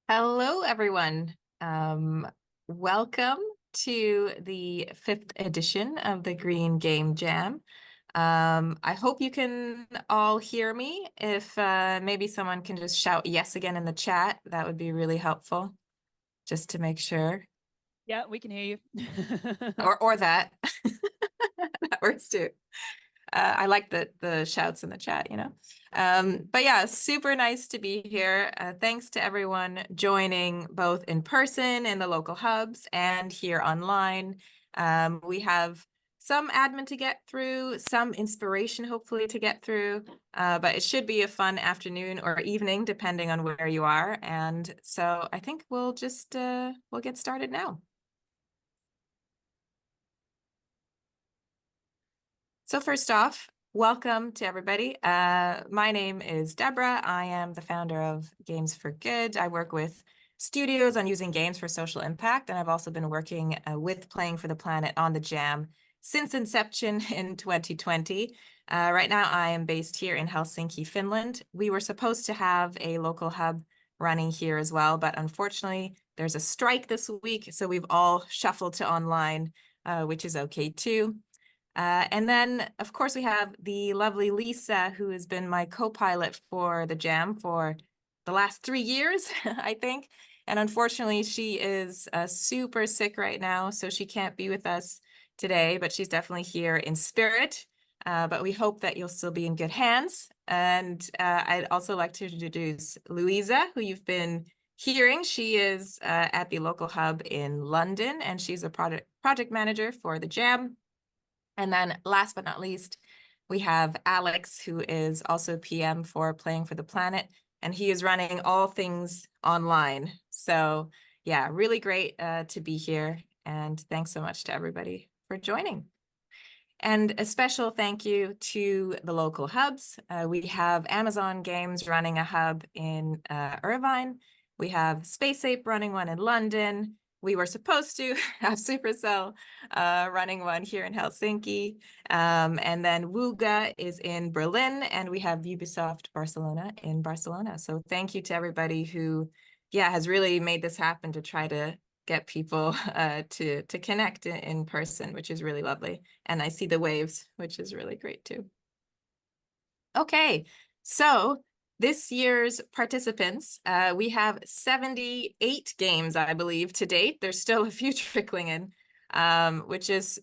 Hello, everyone. Welcome to the fifth edition of the Green Game Jam. I hope you can all hear me. If maybe someone can just shout yes again in the chat, that would be really helpful, just to make sure. Yeah, we can hear you. Or that. That works too. I like the shouts in the chat, you know. But yeah, super nice to be here. Thanks to everyone joining both in person in the local hubs and here online. We have some admin to get through, some inspiration hopefully to get through, but it should be a fun afternoon or evening depending on where you are. And so I think we'll just we'll get started now. So first off, welcome to everybody. My name is Deborah. I am the founder of Games for Good. I work with studios on using games for social impact, and I've also been working with Playing for the Planet on the Jam since inception in 2020. Right now, I am based here in Helsinki, Finland. We were supposed to have a local hub running here as well, but unfortunately, there's a strike this week, so we've all shuffled to online, which is okay too. And then, of course, we have the lovely Lisa, who has been my co-pilot for the Jam for the last 3 years, I think. And unfortunately, she is super sick right now, so she can't be with us today, but she's definitely here in spirit. But we hope that you'll still be in good hands. And I'd also like to introduce Louisa, who you've been hearing. She is at the local hub in London, and she's a project manager for the Jam. And then last but not least, we have Alex, who is also PM for Playing for the Planet, and he is running all things online. So yeah, really great to be here. And thanks so much to everybody for joining. And a special thank you to the local hubs. We have Amazon Games running a hub in Irvine. We have Space Ape running one in London. We were supposed to have Supercell running one here in Helsinki. And then Wooga is in Berlin, and we have Ubisoft Barcelona in Barcelona. So thank you to everybody who, yeah, has really made this happen to try to get people to connect in person, which is really lovely. And I see the waves, which is really great too. Okay, so this year's participants, we have 78 games, I believe, to date. There's still a few trickling in, which is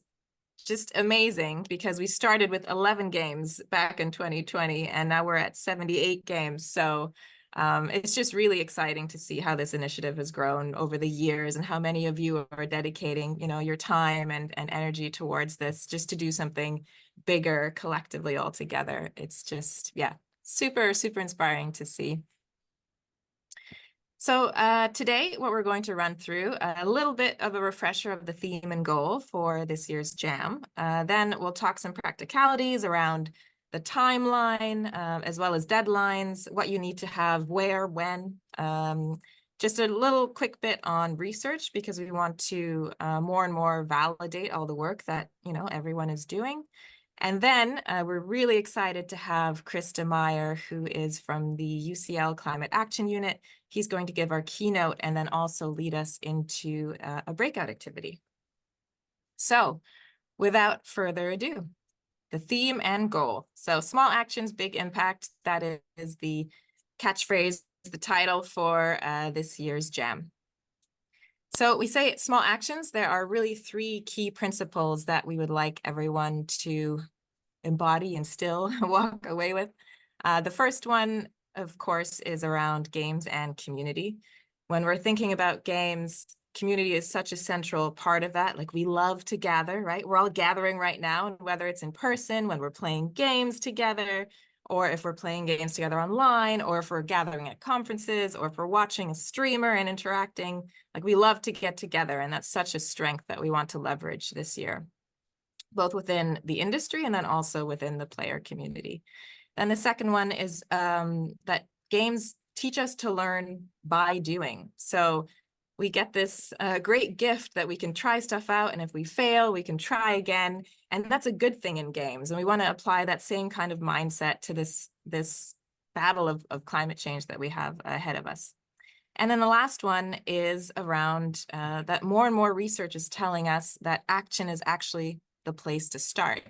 just amazing because we started with 11 games back in 2020 and now we're at 78 games. So it's just really exciting to see how this initiative has grown over the years and how many of you are dedicating, your time and energy towards this just to do something bigger collectively all together. It's just, yeah, super, super inspiring to see. So today, what we're going to run through, a little bit of a refresher of the theme and goal for this year's Jam. Then we'll talk some practicalities around the timeline, as well as deadlines, what you need to have, where, when. Just a little quick bit on research because we want to more and more validate all the work that everyone is doing. And then we're really excited to have Krista Meyer, who is from the UCL Climate Action Unit. He's going to give our keynote and then also lead us into a breakout activity. So without further ado, the theme and goal. So small actions, big impact. That is the catchphrase, the title for this year's Jam. So we say small actions. There are really three key principles that we would like everyone to embody and still walk away with. The first one, of course, is around games and community. When we're thinking about games, community is such a central part of that. Like we love to gather, right? We're all gathering right now, whether it's in person, when we're playing games together, or if we're playing games together online, or if we're gathering at conferences, or if we're watching a streamer and interacting. Like we love to get together, and that's such a strength that we want to leverage this year, both within the industry and then also within the player community. And the second one is that games teach us to learn by doing. So we get this great gift that we can try stuff out, and if we fail, we can try again. And that's a good thing in games. And we want to apply that same kind of mindset to this battle of climate change that we have ahead of us. And then the last one is around that more and more research is telling us that action is actually the place to start.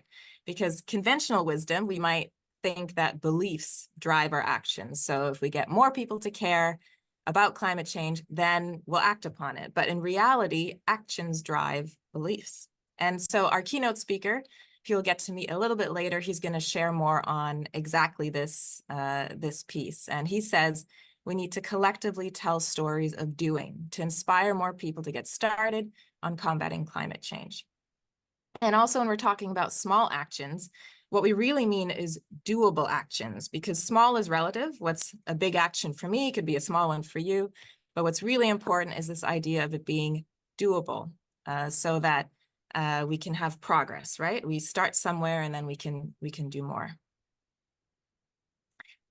Because conventional wisdom, we might think that beliefs drive our actions. So if we get more people to care about climate change, then we'll act upon it. But in reality, actions drive beliefs. And so our keynote speaker, who you'll get to meet a little bit later, he's going to share more on exactly this piece. And he says, we need to collectively tell stories of doing to inspire more people to get started on combating climate change. And also when we're talking about small actions, what we really mean is doable actions, because small is relative. What's a big action for me could be a small one for you. But what's really important is this idea of it being doable, so that we can have progress, right? We start somewhere and then we can do more.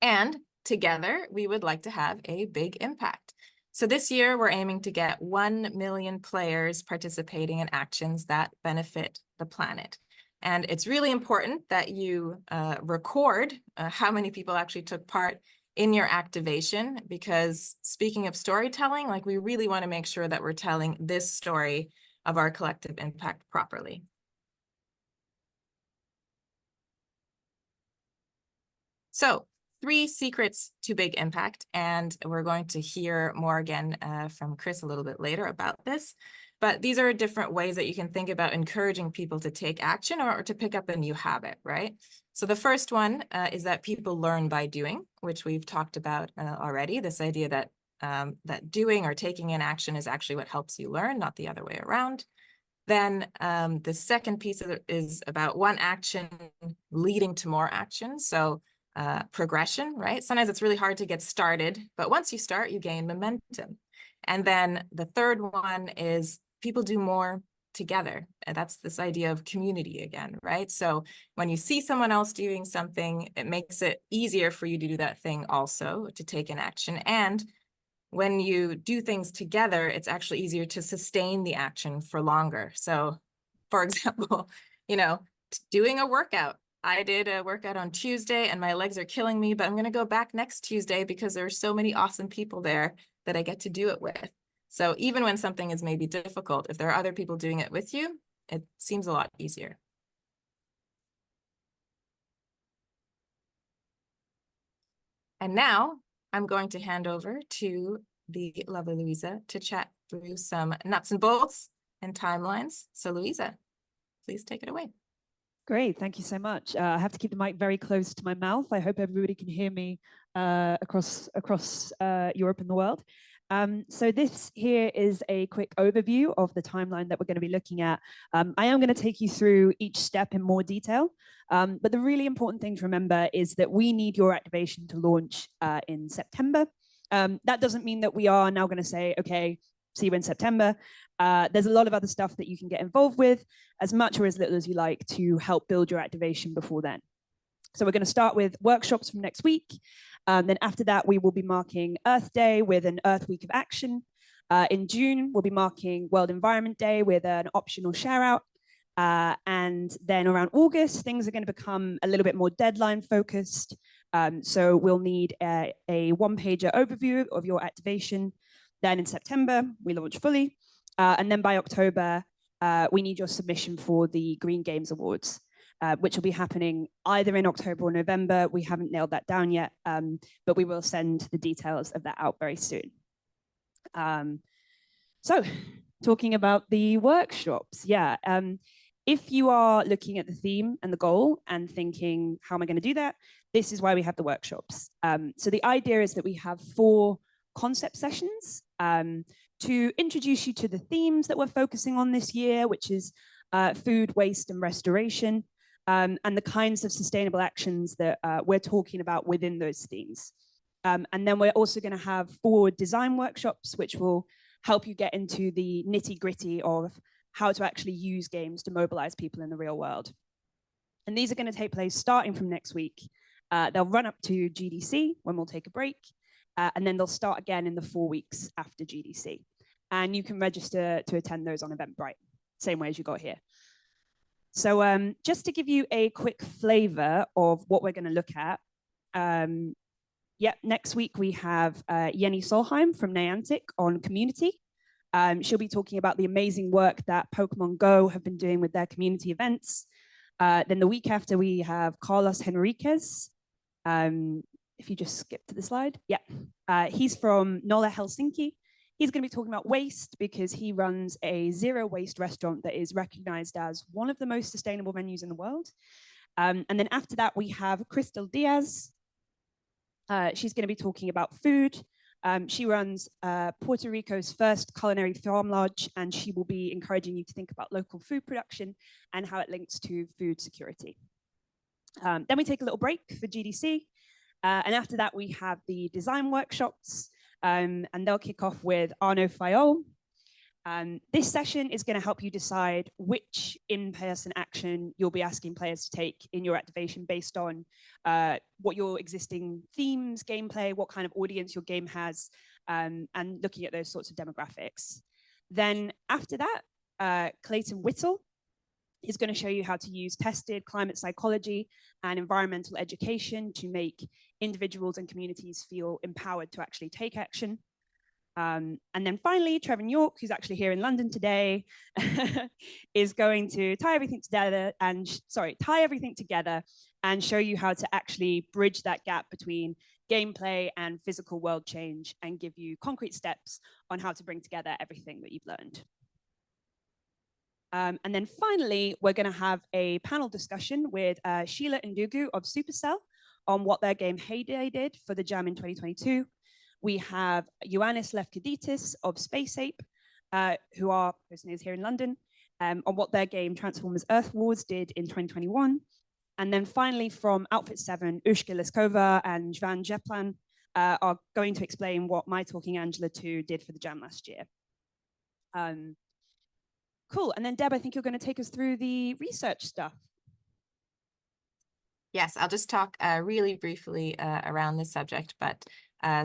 And together, we would like to have a big impact. So this year, we're aiming to get 1 million players participating in actions that benefit the planet. And it's really important that you record how many people actually took part in your activation, because speaking of storytelling, like, we really want to make sure that we're telling this story of our collective impact properly. So 3 secrets to big impact, and we're going to hear more again from Chris a little bit later about this. But these are different ways that you can think about encouraging people to take action or to pick up a new habit, right? So the first one is that people learn by doing, which we've talked about already, this idea that that doing or taking an action is actually what helps you learn, not the other way around. Then the second piece of it is about one action leading to more action. So progression, right? Sometimes it's really hard to get started, but once you start, you gain momentum. And then the third one is people do more together. And that's this idea of community again, right? So when you see someone else doing something, it makes it easier for you to do that thing also, to take an action. And when you do things together, it's actually easier to sustain the action for longer. So for example, doing a workout. I did a workout on Tuesday and my legs are killing me, but I'm going to go back next Tuesday because there are so many awesome people there that I get to do it with. So even when something is maybe difficult, if there are other people doing it with you, it seems a lot easier. And now I'm going to hand over to the lovely Louisa to chat through some nuts and bolts and timelines. So Louisa, please take it away. Great, thank you so much. I have to keep the mic very close to my mouth. I hope everybody can hear me across Europe and the world. So this here is a quick overview of the timeline that we're going to be looking at. I am going to take you through each step in more detail, but the really important thing to remember is that we need your activation to launch in September. That doesn't mean that we are now going to say, okay, see you in September. There's a lot of other stuff that you can get involved with, as much or as little as you like, to help build your activation before then. So we're going to start with workshops from next week. Then after that, we will be marking Earth Day with an Earth Week of Action. In June, we'll be marking World Environment Day with an optional share out. And then around August, things are going to become a little bit more deadline focused. So we'll need a one-pager overview of your activation. Then in September, we launch fully. And then by October, we need your submission for the Green Games Awards, which will be happening either in October or November. We haven't nailed that down yet, but we will send the details of that out very soon. So talking about the workshops, yeah. If you are looking at the theme and the goal and thinking, how am I going to do that? This is why we have the workshops. So the idea is that we have 4 concept sessions to introduce you to the themes that we're focusing on this year, which is food, waste, and restoration, and the kinds of sustainable actions that we're talking about within those themes. And then we're also going to have 4 design workshops, which will help you get into the nitty-gritty of how to actually use games to mobilize people in the real world. And these are going to take place starting from next week. They'll run up to GDC, when we'll take a break, and then they'll start again in the 4 weeks after GDC. And you can register to attend those on Eventbrite, same way as you got here. So just to give you a quick flavor of what we're going to look at, next week we have Jenny Solheim from Niantic on community. She'll be talking about the amazing work that Pokemon Go have been doing with their community events. Then the week after, we have Carlos Henriquez. If you just skip to the slide. He's from Nolla Helsinki. He's going to be talking about waste because he runs a zero waste restaurant that is recognized as one of the most sustainable venues in the world. And then after that, we have Crystal Diaz. She's going to be talking about food. She runs Puerto Rico's first culinary farm lodge, and she will be encouraging you to think about local food production and how it links to food security. Then we take a little break for GDC. And after that, we have the design workshops, and they'll kick off with Arnaud Fayol. This session is going to help you decide which in-person action you'll be asking players to take in your activation based on what your existing themes, gameplay, what kind of audience your game has, and looking at those sorts of demographics. Then after that, Clayton Whittle is going to show you how to use tested climate psychology and environmental education to make individuals and communities feel empowered to actually take action. And then finally, Trevor York, who's actually here in London today, is going to tie everything together and show you how to actually bridge that gap between gameplay and physical world change and give you concrete steps on how to bring together everything that you've learned. And then finally, we're going to have a panel discussion with Sheila Ndugu of Supercell on what their game Heyday did for the Jam in 2022. We have Ioannis Lefkaditis of Space Ape, who are listeners here in London, on what their game Transformers Earth Wars did in 2021. And then finally, from Outfit 7, Ushka Leskova and Jvan Jeplan are going to explain what My Talking Angela 2 did for the Jam last year. Cool. And then, Deb, I think you're going to take us through the research stuff. Yes, I'll just talk really briefly around this subject. But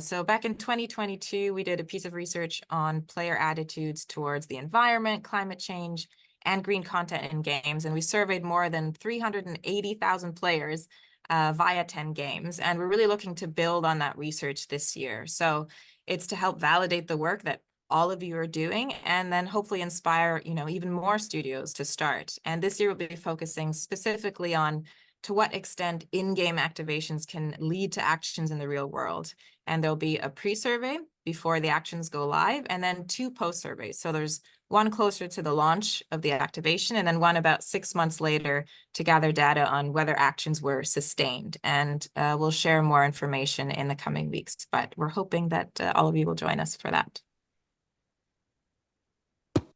so back in 2022, we did a piece of research on player attitudes towards the environment, climate change, and green content in games. And we surveyed more than 380,000 players via 10 games. And we're really looking to build on that research this year. So it's to help validate the work that all of you are doing, and then hopefully inspire, even more studios to start. And this year we'll be focusing specifically on to what extent in-game activations can lead to actions in the real world. And there'll be a pre-survey before the actions go live, and then 2 post-surveys. So there's one closer to the launch of the activation, and then one about 6 months later to gather data on whether actions were sustained. And we'll share more information in the coming weeks, but we're hoping that all of you will join us for that.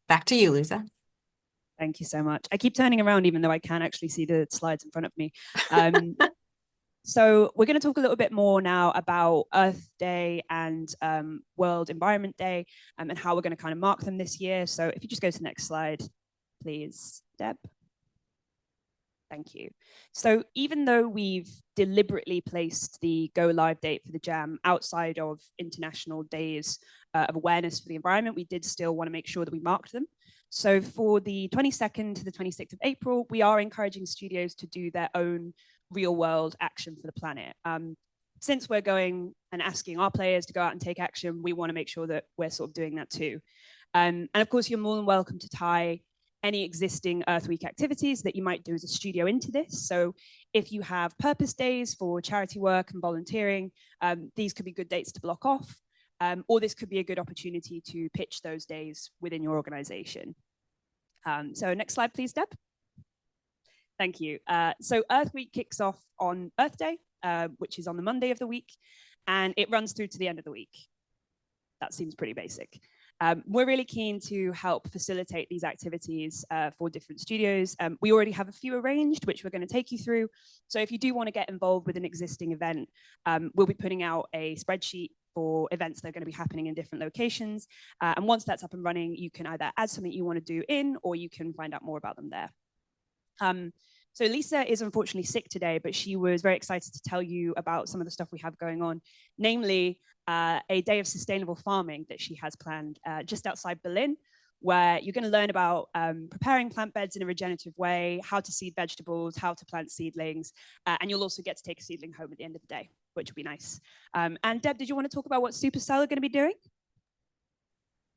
Back to you, Lisa. Thank you so much. I keep turning around even though I can't actually see the slides in front of me. So we're going to talk a little bit more now about Earth Day and World Environment Day, and how we're going to kind of mark them this year. So if you just go to the next slide, please, Deb. Thank you. So even though we've deliberately placed the go live date for the Jam outside of international days of awareness for the environment, we did still want to make sure that we marked them. So for the 22nd to the 26th of April, we are encouraging studios to do their own real world action for the planet. Since we're going and asking our players to go out and take action, we want to make sure that we're sort of doing that too. And of course, you're more than welcome to tie any existing Earth Week activities that you might do as a studio into this. So if you have purpose days for charity work and volunteering, these could be good dates to block off, or this could be a good opportunity to pitch those days within your organization. So next slide, please, Deb. Thank you. So Earth Week kicks off on Earth Day, which is on the Monday of the week, and it runs through to the end of the week. That seems pretty basic. We're really keen to help facilitate these activities for different studios. We already have a few arranged, which we're going to take you through. So if you do want to get involved with an existing event, we'll be putting out a spreadsheet for events that are going to be happening in different locations. And once that's up and running, you can either add something you want to do in, or you can find out more about them there. So Lisa is unfortunately sick today, but she was very excited to tell you about some of the stuff we have going on, namely a day of sustainable farming that she has planned just outside Berlin, where you're going to learn about preparing plant beds in a regenerative way, how to seed vegetables, how to plant seedlings, and you'll also get to take a seedling home at the end of the day. which would be nice. And Deb, did you want to talk about what Supercell are going to be doing?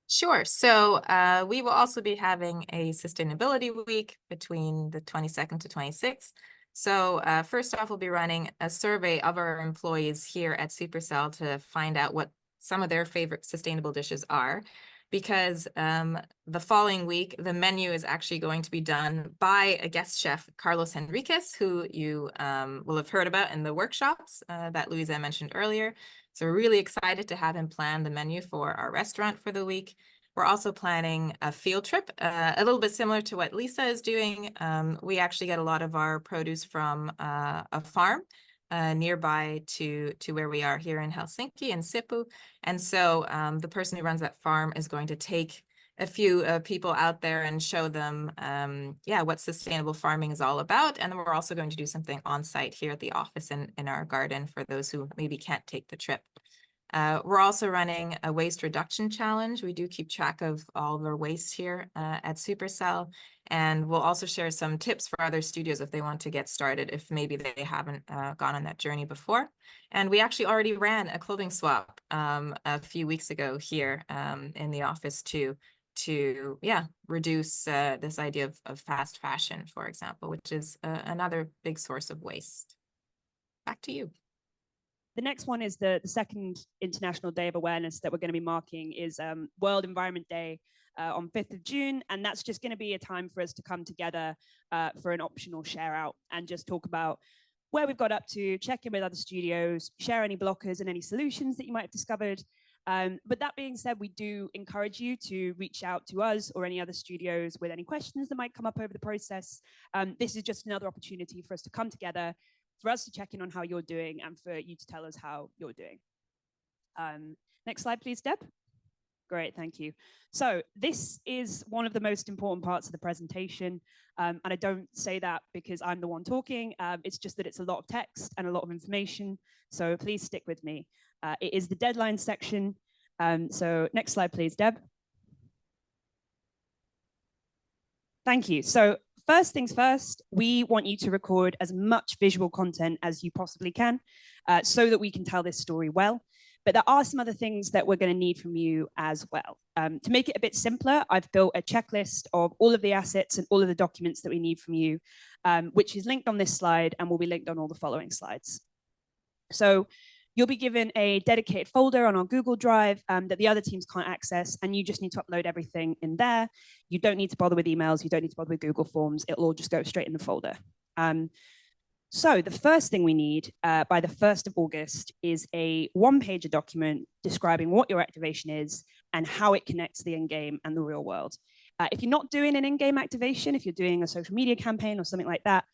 Sure. So we will also be having a sustainability week between the 22nd to 26th. So first off, we'll be running a survey of our employees here at Supercell to find out what some of their favorite sustainable dishes are. Because the following week, the menu is actually going to be done by a guest chef, Carlos Henriquez, who you will have heard about in the workshops that Louisa mentioned earlier. So we're really excited to have him plan the menu for our restaurant for the week. We're also planning a field trip, a little bit similar to what Lisa is doing. We actually get a lot of our produce from a farm nearby to where we are here in Helsinki, in Sipu. And so the person who runs that farm is going to take a few people out there and show them, what sustainable farming is all about. And then we're also going to do something on site here at the office in our garden for those who maybe can't take the trip. We're also running a waste reduction challenge. We do keep track of all of our waste here at Supercell. And we'll also share some tips for other studios if they want to get started, if maybe they haven't gone on that journey before. And we actually already ran a clothing swap a few weeks ago here in the office to reduce this idea of fast fashion, for example, which is another big source of waste. Back to you. The next one is the second International Day of Awareness that we're going to be marking is World Environment Day on 5th of June. And that's just going to be a time for us to come together for an optional share out and just talk about where we've got up to, check in with other studios, share any blockers and any solutions that you might have discovered. But that being said, we do encourage you to reach out to us or any other studios with any questions that might come up over the process. This is just another opportunity for us to come together, for us to check in on how you're doing and for you to tell us how you're doing. Next slide, please, Deb. Great, thank you. So this is one of the most important parts of the presentation. And I don't say that because I'm the one talking. It's just that it's a lot of text and a lot of information. So please stick with me. It is the deadline section. So next slide, please, Deb. Thank you. So first things first, we want you to record as much visual content as you possibly can so that we can tell this story well. But there are some other things that we're going to need from you as well. To make it a bit simpler, I've built a checklist of all of the assets and all of the documents that we need from you, which is linked on this slide and will be linked on all the following slides. So you'll be given a dedicated folder on our Google Drive that the other teams can't access, and you just need to upload everything in there. You don't need to bother with emails. You don't need to bother with Google Forms. It'll all just go straight in the folder. So the first thing we need by the 1st of August is a one-pager document describing what your activation is and how it connects the in-game and the real world. If you're not doing an in-game activation, if you're doing a social media campaign or something like that,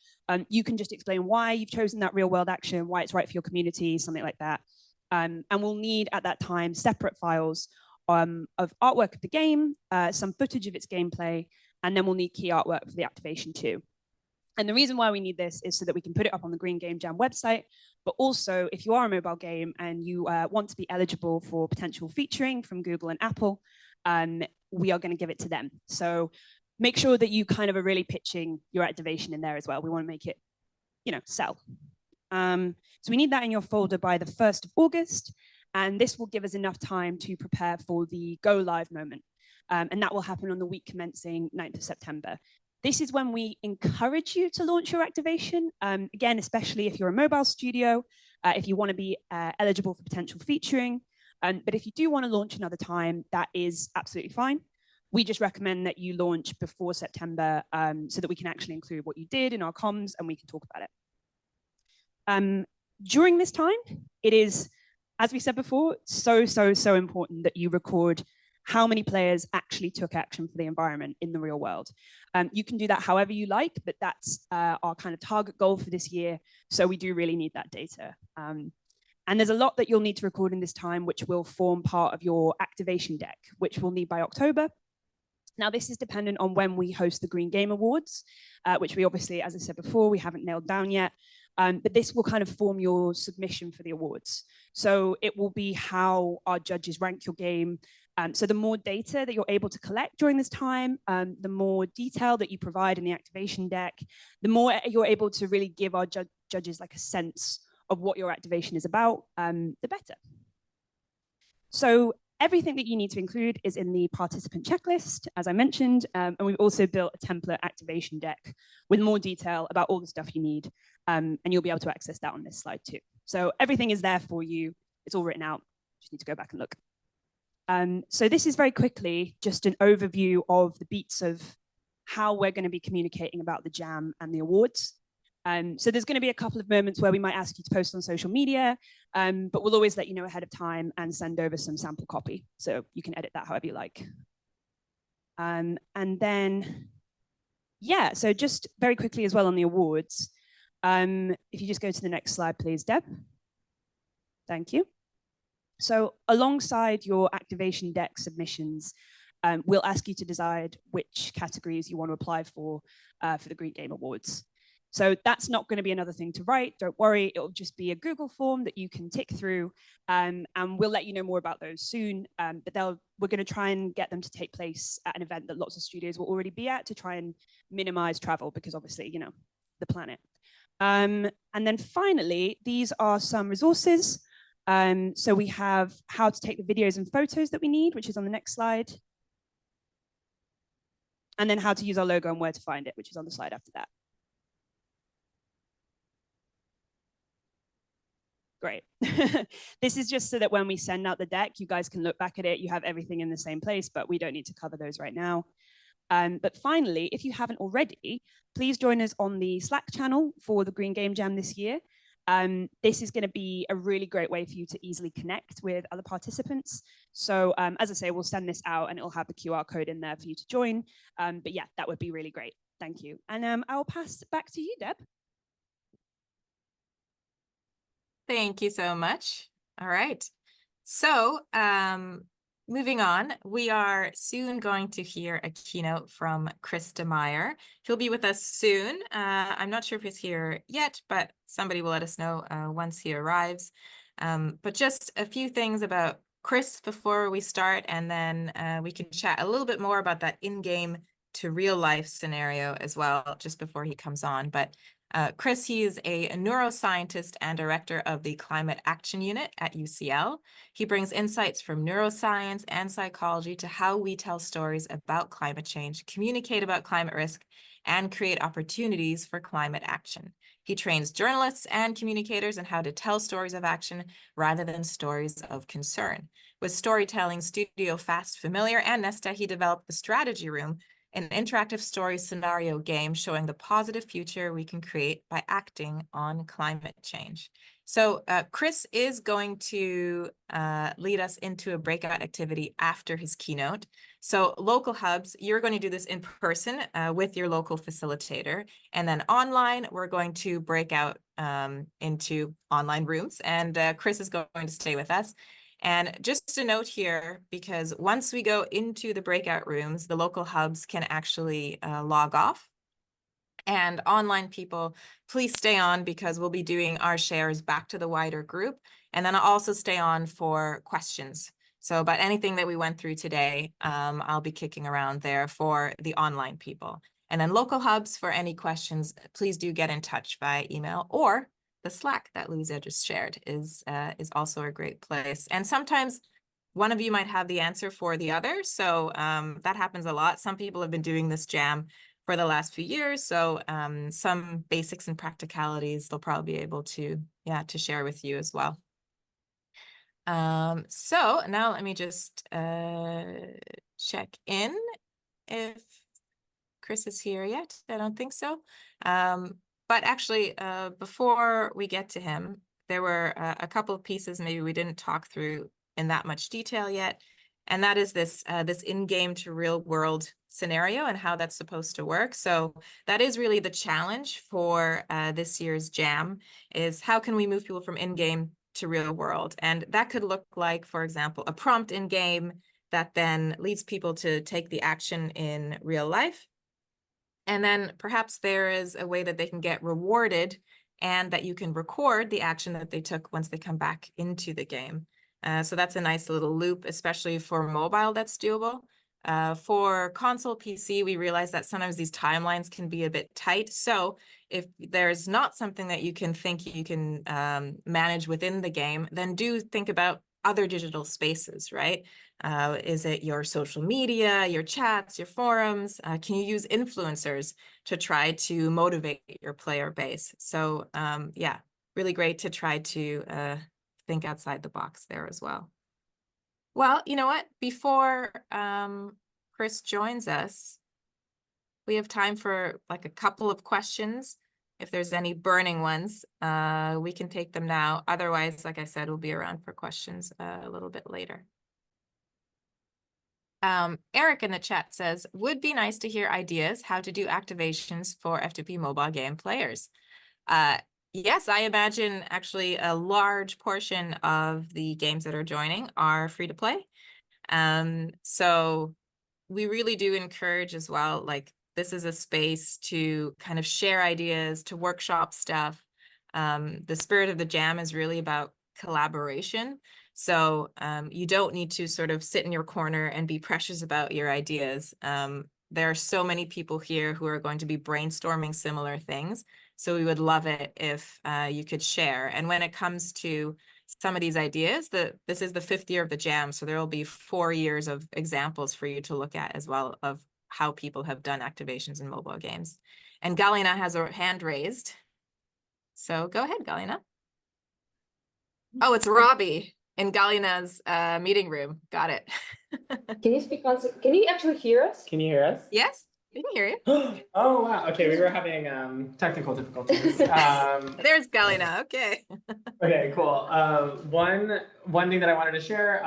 you can just explain why you've chosen that real-world action, why it's right for your community, something like that. And we'll need at that time separate files of artwork of the game, some footage of its gameplay, and then we'll need key artwork for the activation too. And the reason why we need this is so that we can put it up on the Green Game Jam website, but also if you are a mobile game and you want to be eligible for potential featuring from Google and Apple, we are going to give it to them. So make sure that you kind of are really pitching your activation in there as well. We want to make it, sell. So we need that in your folder by the 1st of August, and this will give us enough time to prepare for the go live moment. And that will happen on the week commencing 9th of September. This is when we encourage you to launch your activation. Again, especially if you're a mobile studio, if you want to be eligible for potential featuring. But if you do want to launch another time, that is absolutely fine. We just recommend that you launch before September so that we can actually include what you did in our comms and we can talk about it. During this time, it is, as we said before, so important that you record how many players actually took action for the environment in the real world. You can do that however you like, but that's our kind of target goal for this year. So we do really need that data. And there's a lot that you'll need to record in this time, which will form part of your activation deck, which we'll need by October. Now, this is dependent on when we host the Green Game Awards, which we obviously, as I said before, we haven't nailed down yet. But this will kind of form your submission for the awards. So it will be how our judges rank your game. So the more data that you're able to collect during this time, the more detail that you provide in the activation deck, the more you're able to really give our judges like a sense of what your activation is about, the better. So everything that you need to include is in the participant checklist, as I mentioned, and we've also built a template activation deck with more detail about all the stuff you need, and you'll be able to access that on this slide too. So everything is there for you. It's all written out. Just need to go back and look. So this is very quickly just an overview of the beats of how we're going to be communicating about the jam and the awards. So there's going to be a couple of moments where we might ask you to post on social media, but we'll always let you know ahead of time and send over some sample copy. So you can edit that however you like. And then, yeah, so just very quickly as well on the awards. If you just go to the next slide, please, Deb. Thank you. So alongside your activation deck submissions, we'll ask you to decide which categories you want to apply for the Great Game Awards. So that's not going to be another thing to write. Don't worry, it'll just be a Google form that you can tick through, and we'll let you know more about those soon. But we're going to try and get them to take place at an event that lots of studios will already be at to try and minimize travel, because obviously, you know, the planet. And then finally, these are some resources. So we have how to take the videos and photos that we need, which is on the next slide. And then how to use our logo and where to find it, which is on the slide after that. Great. This is just so that when we send out the deck, you guys can look back at it. You have everything in the same place, but we don't need to cover those right now. But finally, if you haven't already, please join us on the Slack channel for the Green Game Jam this year. This is going to be a really great way for you to easily connect with other participants. So as I say, we'll send this out and it'll have the QR code in there for you to join. But yeah, that would be really great. Thank you. And I'll pass back to you, Deb. Thank you so much. All right. So moving on, we are soon going to hear a keynote from Chris DeMeyer. He'll be with us soon. I'm not sure if he's here yet, but somebody will let us know once he arrives. But just a few things about Chris before we start, and then we can chat a little bit more about that in-game to real life scenario as well, just before he comes on. But Chris, he is a neuroscientist and director of the Climate Action Unit at UCL. He brings insights from neuroscience and psychology to how we tell stories about climate change, communicate about climate risk, and create opportunities for climate action. He trains journalists and communicators in how to tell stories of action rather than stories of concern. With Storytelling Studio Fast Familiar and Nesta, he developed the Strategy Room, an interactive story scenario game showing the positive future we can create by acting on climate change. So Chris is going to lead us into a breakout activity after his keynote. So local hubs, you're going to do this in person with your local facilitator. And then online, we're going to break out into online rooms. And Chris is going to stay with us. And just a note here, because once we go into the breakout rooms, the local hubs can actually log off. And online people, please stay on, because we'll be doing our shares back to the wider group. And then I'll also stay on for questions. So about anything that we went through today, I'll be kicking around there for the online people. And then local hubs, for any questions, please do get in touch via email, or the Slack that Louisa just shared is also a great place. And sometimes one of you might have the answer for the other. So that happens a lot. Some people have been doing this jam for the last few years. So some basics and practicalities they'll probably be able to share with you as well. So now let me just check in if Chris is here yet. I don't think so. But actually, before we get to him, there were a couple of pieces maybe we didn't talk through in that much detail yet. And that is this in-game to real world scenario and how that's supposed to work. So that is really the challenge for this year's jam, is how can we move people from in-game to real world? And that could look like, for example, a prompt in-game that then leads people to take the action in real life. And then perhaps there is a way that they can get rewarded and that you can record the action that they took once they come back into the game. So that's a nice little loop, especially for mobile, that's doable. For console PC, we realize that sometimes these timelines can be a bit tight. So if there's not something that you can think you can manage within the game, then do think about other digital spaces, right? Is it your social media, your chats, your forums? Can you use influencers to try to motivate your player base? So yeah, really great to try to think outside the box there as well. Well, you know what? Before Chris joins us, we have time for like a couple of questions. If there's any burning ones, we can take them now. Otherwise, like I said, we'll be around for questions a little bit later. Eric in the chat says, would be nice to hear ideas how to do activations for F2P mobile game players. Yes, I imagine actually a large portion of the games that are joining are free to play. So we really do encourage as well, like this is a space to kind of share ideas, to workshop stuff. The spirit of the jam is really about collaboration. So you don't need to sort of sit in your corner and be precious about your ideas. There are so many people here who are going to be brainstorming similar things. So we would love it if you could share. And when it comes to some of these ideas, this is the 5th year of the jam, so there will be 4 years of examples for you to look at as well of how people have done activations in mobile games. And Galina has her hand raised, so go ahead, Galina. Oh, it's Robbie in Galina's meeting room. Got it. Can you speak once? Can you actually hear us? Can you hear us? Yes, we can hear you. Oh, wow. Okay, we were having technical difficulties. There's Galina. Okay. Okay, cool. One thing that I wanted to share,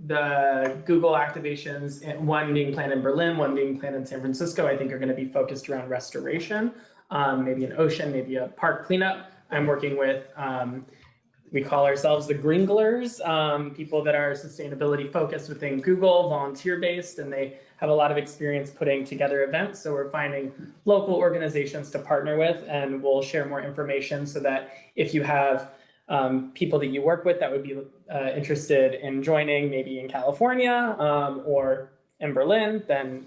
the Google activations, one being planned in Berlin, one being planned in San Francisco, I think are going to be focused around restoration, maybe an ocean, maybe a park cleanup. I'm working with, we call ourselves the Gringlers, people that are sustainability focused within Google, volunteer-based, and they have a lot of experience putting together events. So we're finding local organizations to partner with, and we'll share more information so that if you have people that you work with that would be interested in joining, maybe in California or in Berlin, then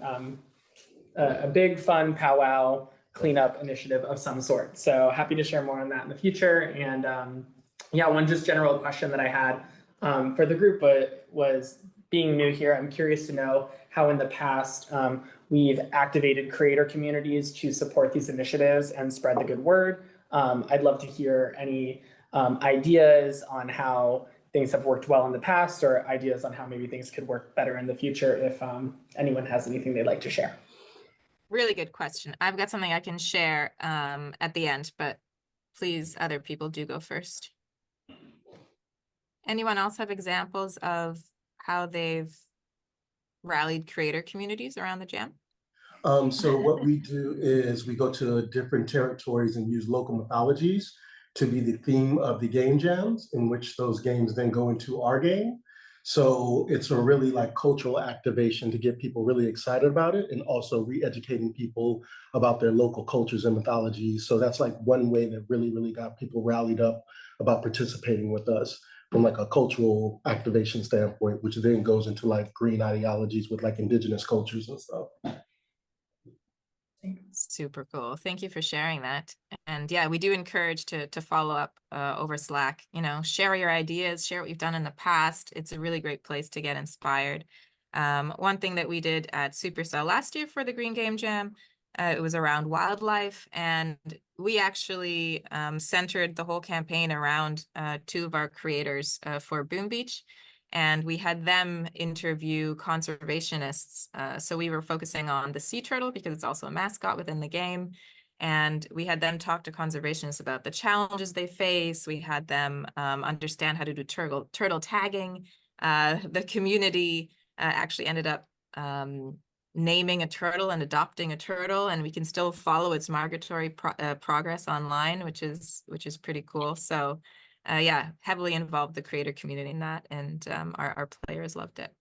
a big fun powwow cleanup initiative of some sort. So happy to share more on that in the future. And yeah, one just general question that I had for the group was being new here, I'm curious to know how in the past we've activated creator communities to support these initiatives and spread the good word. I'd love to hear any ideas on how things have worked well in the past or ideas on how maybe things could work better in the future if anyone has anything they'd like to share. Really good question. I've got something I can share at the end, but please, other people do go first. Anyone else have examples of how they've rallied creator communities around the jam? So what we do is we go to different territories and use local mythologies to be the theme of the game jams, in which those games then go into our game. So it's a really like cultural activation to get people really excited about it, and also re-educating people about their local cultures and mythologies. So that's like one way that really got people rallied up about participating with us from like a cultural activation standpoint, which then goes into like green ideologies with like indigenous cultures and stuff. Super cool. Thank you for sharing that. And yeah, we do encourage to follow up over Slack. You know, share your ideas, share what you've done in the past. It's a really great place to get inspired. One thing that we did at Supercell last year for the Green Game Jam, it was around wildlife, and we actually centered the whole campaign around 2 of our creators for Boom Beach. And we had them interview conservationists. So we were focusing on the sea turtle because it's also a mascot within the game. And we had them talk to conservationists about the challenges they face. We had them understand how to do turtle tagging. The community actually ended up naming a turtle and adopting a turtle, and we can still follow its migratory progress online, which is pretty cool. So yeah, heavily involved the creator community in that, and our players loved it.